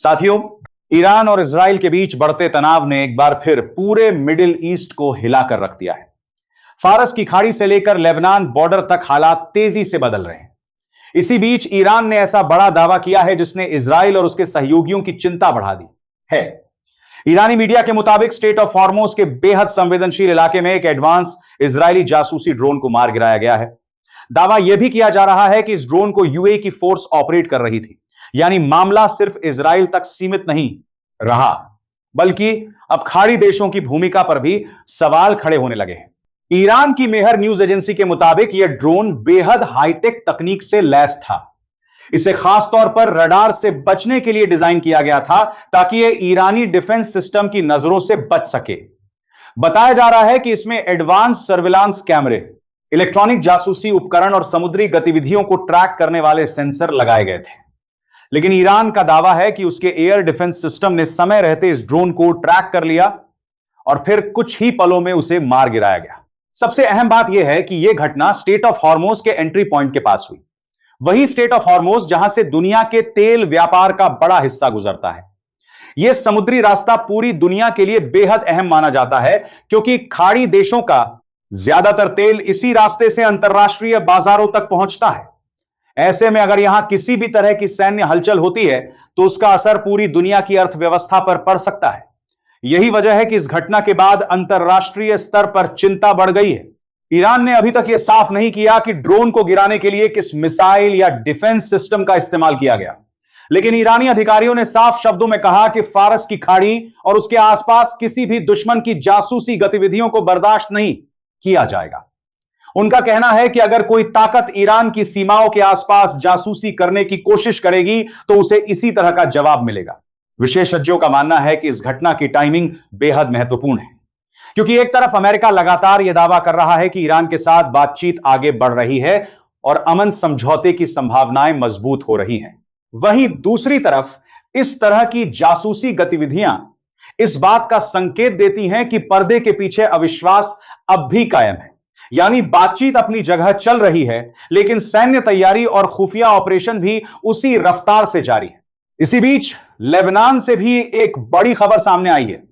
साथियों, ईरान और इजराइल के बीच बढ़ते तनाव ने एक बार फिर पूरे मिडिल ईस्ट को हिलाकर रख दिया है। फारस की खाड़ी से लेकर लेबनान बॉर्डर तक हालात तेजी से बदल रहे हैं। इसी बीच ईरान ने ऐसा बड़ा दावा किया है जिसने इजराइल और उसके सहयोगियों की चिंता बढ़ा दी है। ईरानी मीडिया के मुताबिक स्टेट ऑफ हॉर्मोज के बेहद संवेदनशील इलाके में एक एडवांस इजरायली जासूसी ड्रोन को मार गिराया गया है। दावा यह भी किया जा रहा है कि इस ड्रोन को यूएई की फोर्स ऑपरेट कर रही थी, यानी मामला सिर्फ इजराइल तक सीमित नहीं रहा, बल्कि अब खाड़ी देशों की भूमिका पर भी सवाल खड़े होने लगे हैं। ईरान की मेहर न्यूज एजेंसी के मुताबिक यह ड्रोन बेहद हाईटेक तकनीक से लैस था। इसे खासतौर पर रडार से बचने के लिए डिजाइन किया गया था ताकि यह ईरानी डिफेंस सिस्टम की नजरों से बच सके। बताया जा रहा है कि इसमें एडवांस सर्विलांस कैमरे, इलेक्ट्रॉनिक जासूसी उपकरण और समुद्री गतिविधियों को ट्रैक करने वाले सेंसर लगाए गए थे। लेकिन ईरान का दावा है कि उसके एयर डिफेंस सिस्टम ने समय रहते इस ड्रोन को ट्रैक कर लिया और फिर कुछ ही पलों में उसे मार गिराया गया। सबसे अहम बात यह है कि यह घटना स्टेट ऑफ हॉर्मोज के एंट्री पॉइंट के पास हुई, वही स्टेट ऑफ हॉर्मोज जहां से दुनिया के तेल व्यापार का बड़ा हिस्सा गुजरता है। यह समुद्री रास्ता पूरी दुनिया के लिए बेहद अहम माना जाता है क्योंकि खाड़ी देशों का ज्यादातर तेल इसी रास्ते से अंतरराष्ट्रीय बाजारों तक पहुंचता है। ऐसे में अगर यहां किसी भी तरह की सैन्य हलचल होती है तो उसका असर पूरी दुनिया की अर्थव्यवस्था पर पड़ सकता है। यही वजह है कि इस घटना के बाद अंतरराष्ट्रीय स्तर पर चिंता बढ़ गई है। ईरान ने अभी तक यह साफ नहीं किया कि ड्रोन को गिराने के लिए किस मिसाइल या डिफेंस सिस्टम का इस्तेमाल किया गया, लेकिन ईरानी अधिकारियों ने साफ शब्दों में कहा कि फारस की खाड़ी और उसके आसपास किसी भी दुश्मन की जासूसी गतिविधियों को बर्दाश्त नहीं किया जाएगा। उनका कहना है कि अगर कोई ताकत ईरान की सीमाओं के आसपास जासूसी करने की कोशिश करेगी तो उसे इसी तरह का जवाब मिलेगा। विशेषज्ञों का मानना है कि इस घटना की टाइमिंग बेहद महत्वपूर्ण है, क्योंकि एक तरफ अमेरिका लगातार यह दावा कर रहा है कि ईरान के साथ बातचीत आगे बढ़ रही है और अमन समझौते की संभावनाएं मजबूत हो रही हैं। वहीं दूसरी तरफ इस तरह की जासूसी गतिविधियां इस बात का संकेत देती हैं कि पर्दे के पीछे अविश्वास अब भी कायम है, यानी बातचीत अपनी जगह चल रही है लेकिन सैन्य तैयारी और खुफिया ऑपरेशन भी उसी रफ्तार से जारी है। इसी बीच लेबनान से भी एक बड़ी खबर सामने आई है।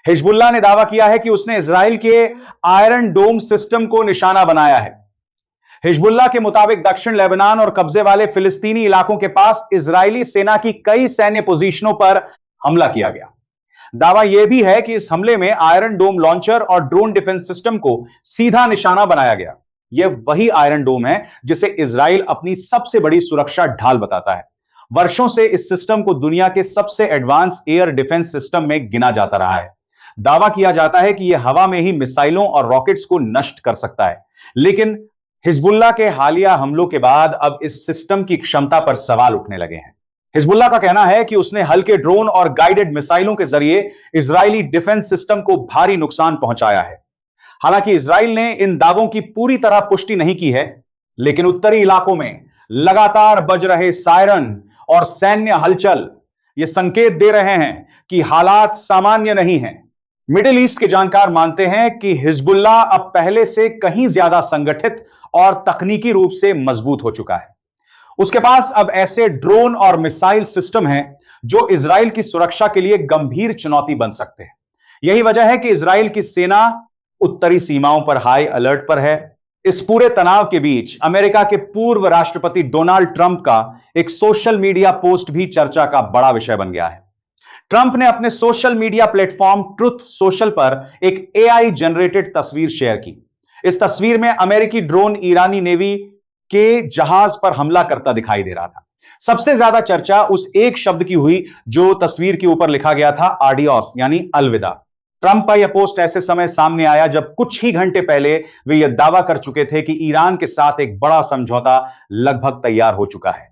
हिजबुल्लाह ने दावा किया है कि उसने इजराइल के आयरन डोम सिस्टम को निशाना बनाया है। हिजबुल्लाह के मुताबिक दक्षिण लेबनान और कब्जे वाले फिलिस्तीनी इलाकों के पास इजरायली सेना की कई सैन्य पोजीशनों पर हमला किया गया। दावा यह भी है कि इस हमले में आयरन डोम लॉन्चर और ड्रोन डिफेंस सिस्टम को सीधा निशाना बनाया गया। यह वही आयरन डोम है जिसे इजराइल अपनी सबसे बड़ी सुरक्षा ढाल बताता है। वर्षों से इस सिस्टम को दुनिया के सबसे एडवांस एयर डिफेंस सिस्टम में गिना जाता रहा है। दावा किया जाता है कि यह हवा में ही मिसाइलों और रॉकेट्स को नष्ट कर सकता है, लेकिन हिजबुल्लाह के हालिया हमलों के बाद अब इस सिस्टम की क्षमता पर सवाल उठने लगे हैं। हिजबुल्लाह का कहना है कि उसने हल्के ड्रोन और गाइडेड मिसाइलों के जरिए इजरायली डिफेंस सिस्टम को भारी नुकसान पहुंचाया है। हालांकि इजराइल ने इन दावों की पूरी तरह पुष्टि नहीं की है, लेकिन उत्तरी इलाकों में लगातार बज रहे सायरन और सैन्य हलचल ये संकेत दे रहे हैं कि हालात सामान्य नहीं हैं। मिडिल ईस्ट के जानकार मानते हैं कि हिजबुल्लाह अब पहले से कहीं ज्यादा संगठित और तकनीकी रूप से मजबूत हो चुका है। उसके पास अब ऐसे ड्रोन और मिसाइल सिस्टम हैं जो इजराइल की सुरक्षा के लिए गंभीर चुनौती बन सकते हैं। यही वजह है कि इजराइल की सेना उत्तरी सीमाओं पर हाई अलर्ट पर है। इस पूरे तनाव के बीच अमेरिका के पूर्व राष्ट्रपति डोनाल्ड ट्रंप का एक सोशल मीडिया पोस्ट भी चर्चा का बड़ा विषय बन गया है। ट्रंप ने अपने social media platform truth social पर एक एआई जनरेटेड तस्वीर शेयर की। इस तस्वीर में अमेरिकी ड्रोन ईरानी नेवी के जहाज पर हमला करता दिखाई दे रहा था। सबसे ज्यादा चर्चा उस एक शब्द की हुई जो तस्वीर के ऊपर लिखा गया था, आडियोस, यानी अलविदा। ट्रंप का यह पोस्ट ऐसे समय सामने आया जब कुछ ही घंटे पहले वे यह दावा कर चुके थे कि ईरान के साथ एक बड़ा समझौता लगभग तैयार हो चुका है।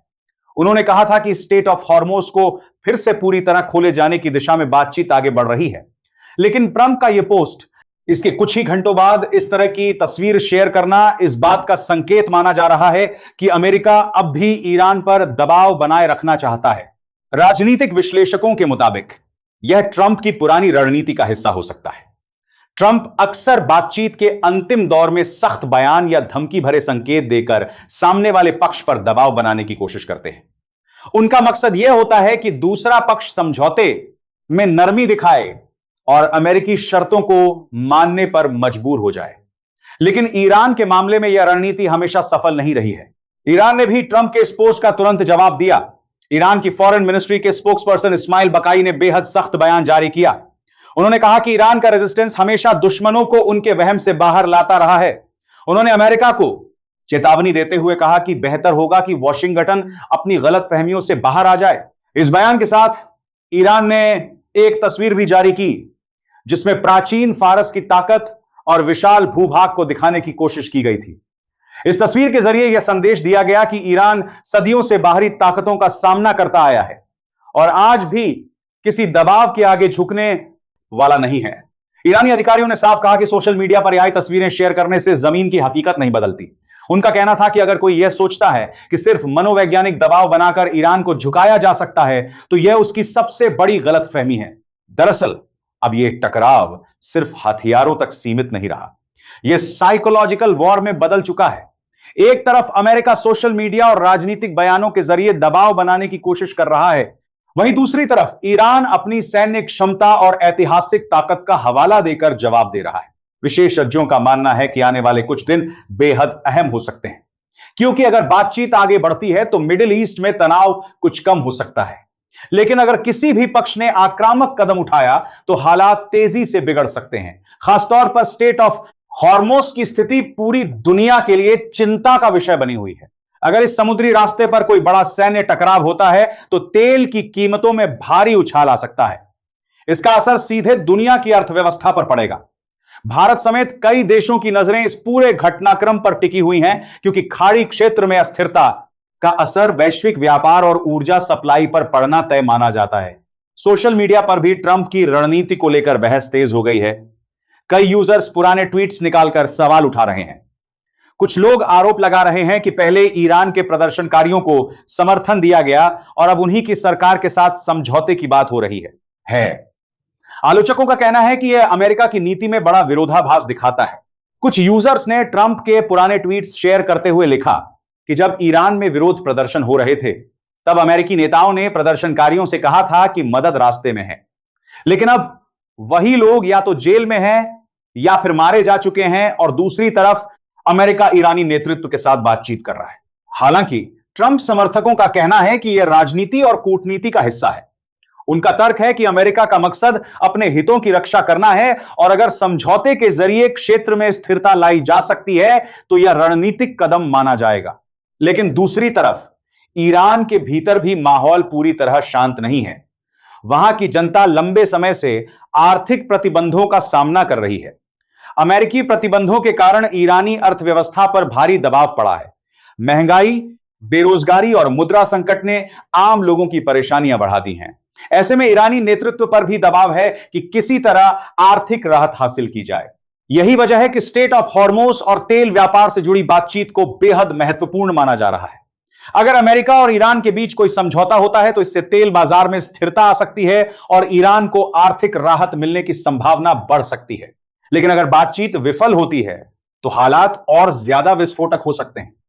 उन्होंने कहा था कि स्टेट ऑफ हॉर्मोज को फिर से पूरी तरह खोले जाने की दिशा में बातचीत आगे बढ़ रही है। लेकिन ट्रंप का यह पोस्ट इसके कुछ ही घंटों बाद इस तरह की तस्वीर शेयर करना इस बात का संकेत माना जा रहा है कि अमेरिका अब भी ईरान पर दबाव बनाए रखना चाहता है। राजनीतिक विश्लेषकों के मुताबिक यह ट्रंप की पुरानी रणनीति का हिस्सा हो सकता है। ट्रंप अक्सर बातचीत के अंतिम दौर में सख्त बयान या धमकी भरे संकेत देकर सामने वाले पक्ष पर दबाव बनाने की कोशिश करते हैं। उनका मकसद यह होता है कि दूसरा पक्ष समझौते में नरमी दिखाए और अमेरिकी शर्तों को मानने पर मजबूर हो जाए। लेकिन ईरान के मामले में यह रणनीति हमेशा सफल नहीं रही है। ईरान ने भी ट्रंप के इस पोस्ट का तुरंत जवाब दिया। ईरान की फॉरेन मिनिस्ट्री के स्पोक्सपर्सन इस्माइल बकाई ने बेहद सख्त बयान जारी किया। उन्होंने कहा कि ईरान का रेजिस्टेंस हमेशा दुश्मनों को उनके वहम से बाहर लाता रहा है। उन्होंने अमेरिका को चेतावनी देते हुए कहा कि बेहतर होगा कि वॉशिंगटन अपनी गलतफहमियों से बाहर आ जाए। इस बयान के साथ ईरान ने एक तस्वीर भी जारी की जिसमें प्राचीन फारस की ताकत और विशाल भूभाग को दिखाने की कोशिश की गई थी। इस तस्वीर के जरिए यह संदेश दिया गया कि ईरान सदियों से बाहरी ताकतों का सामना करता आया है और आज भी किसी दबाव के आगे झुकने वाला नहीं है। ईरानी अधिकारियों ने साफ कहा कि सोशल मीडिया पर यह तस्वीरें शेयर करने से जमीन की हकीकत नहीं बदलती। उनका कहना था कि अगर कोई यह सोचता है कि सिर्फ मनोवैज्ञानिक दबाव बनाकर ईरान को झुकाया जा सकता है तो यह उसकी सबसे बड़ी गलतफहमी है। दरअसल अब यह टकराव सिर्फ हथियारों तक सीमित नहीं रहा, यह साइकोलॉजिकल वॉर में बदल चुका है। एक तरफ अमेरिका सोशल मीडिया और राजनीतिक बयानों के जरिए दबाव बनाने की कोशिश कर रहा है, वहीं दूसरी तरफ ईरान अपनी सैन्य क्षमता और ऐतिहासिक ताकत का हवाला देकर जवाब दे रहा है। विशेषज्ञों का मानना है कि आने वाले कुछ दिन बेहद अहम हो सकते हैं, क्योंकि अगर बातचीत आगे बढ़ती है तो मिडिल ईस्ट में तनाव कुछ कम हो सकता है। लेकिन अगर किसी भी पक्ष ने आक्रामक कदम उठाया तो हालात तेजी से बिगड़ सकते हैं। खासतौर पर स्टेट ऑफ हॉर्मोस की स्थिति पूरी दुनिया के लिए चिंता का विषय बनी हुई है। अगर इस समुद्री रास्ते पर कोई बड़ा सैन्य टकराव होता है तो तेल की कीमतों में भारी उछाल आ सकता है। इसका असर सीधे दुनिया की अर्थव्यवस्था पर पड़ेगा। भारत समेत कई देशों की नजरें इस पूरे घटनाक्रम पर टिकी हुई हैं, क्योंकि खाड़ी क्षेत्र में अस्थिरता का असर वैश्विक व्यापार और ऊर्जा सप्लाई पर पड़ना तय माना जाता है। सोशल मीडिया पर भी ट्रंप की रणनीति को लेकर बहस तेज हो गई है। कई यूजर्स पुराने ट्वीट्स निकालकर सवाल उठा रहे हैं। कुछ लोग आरोप लगा रहे हैं कि पहले ईरान के प्रदर्शनकारियों को समर्थन दिया गया और अब उन्हीं की सरकार के साथ समझौते की बात हो रही है। आलोचकों का कहना है कि यह अमेरिका की नीति में बड़ा विरोधाभास दिखाता है। कुछ यूजर्स ने ट्रंप के पुराने ट्वीट्स शेयर करते हुए लिखा कि जब ईरान में विरोध प्रदर्शन हो रहे थे तब अमेरिकी नेताओं ने प्रदर्शनकारियों से कहा था कि मदद रास्ते में है, लेकिन अब वही लोग या तो जेल में हैं या फिर मारे जा चुके हैं और दूसरी तरफ अमेरिका ईरानी नेतृत्व के साथ बातचीत कर रहा है। हालांकि ट्रंप समर्थकों का कहना है कि यह राजनीति और कूटनीति का हिस्सा है। उनका तर्क है कि अमेरिका का मकसद अपने हितों की रक्षा करना है और अगर समझौते के जरिए क्षेत्र में स्थिरता लाई जा सकती है तो यह रणनीतिक कदम माना जाएगा। लेकिन दूसरी तरफ ईरान के भीतर भी माहौल पूरी तरह शांत नहीं है। वहां की जनता लंबे समय से आर्थिक प्रतिबंधों का सामना कर रही है। अमेरिकी प्रतिबंधों के कारण ईरानी अर्थव्यवस्था पर भारी दबाव पड़ा है। महंगाई, बेरोजगारी और मुद्रा संकट ने आम लोगों की परेशानियां बढ़ा दी हैं। ऐसे में ईरानी नेतृत्व पर भी दबाव है कि किसी तरह आर्थिक राहत हासिल की जाए। यही वजह है कि स्टेट ऑफ हॉर्मोस और तेल व्यापार से जुड़ी बातचीत को बेहद महत्वपूर्ण माना जा रहा है। अगर अमेरिका और ईरान के बीच कोई समझौता होता है तो इससे तेल बाजार में स्थिरता आ सकती है और ईरान को आर्थिक राहत मिलने की संभावना बढ़ सकती है। लेकिन अगर बातचीत विफल होती है तो हालात और ज्यादा विस्फोटक हो सकते हैं।